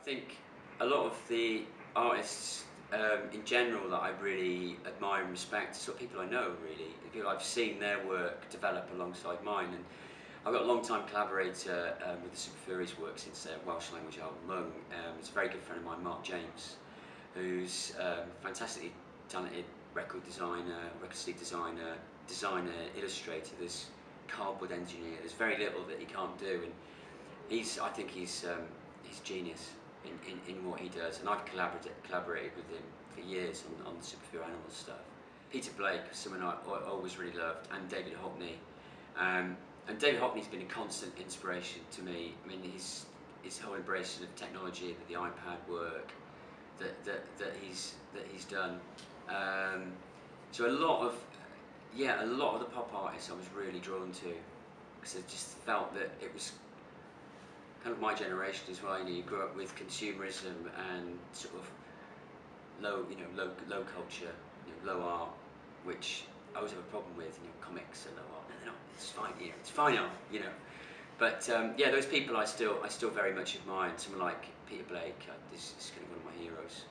think a lot of the artists in general that I really admire and respect are sort of people I know, really. People I've seen their work develop alongside mine. And I've got a long-time collaborator with the Super Furies work since their Welsh language album, Mung. It's a very good friend of mine, Mark James, who's a fantastically talented record designer, record sleeve designer, illustrator. There's cardboard engineer. There's very little that he can't do, and I think he's genius in what he does. And I've collaborated with him for years on Superhero Animals stuff. Peter Blake, someone I always really loved, and David Hockney. And David Hockney's been a constant inspiration to me. I mean, his whole embracing of technology, the iPad work that he's done. So a lot of the pop artists I was really drawn to, because I just felt that it was kind of my generation as well. You know, you grew up with consumerism and sort of low culture, low art, which I always have a problem with. Comics are low art. No, they're not. It's fine. It's fine art. But those people I still very much admire. And someone like Peter Blake, this is kind of one of my heroes.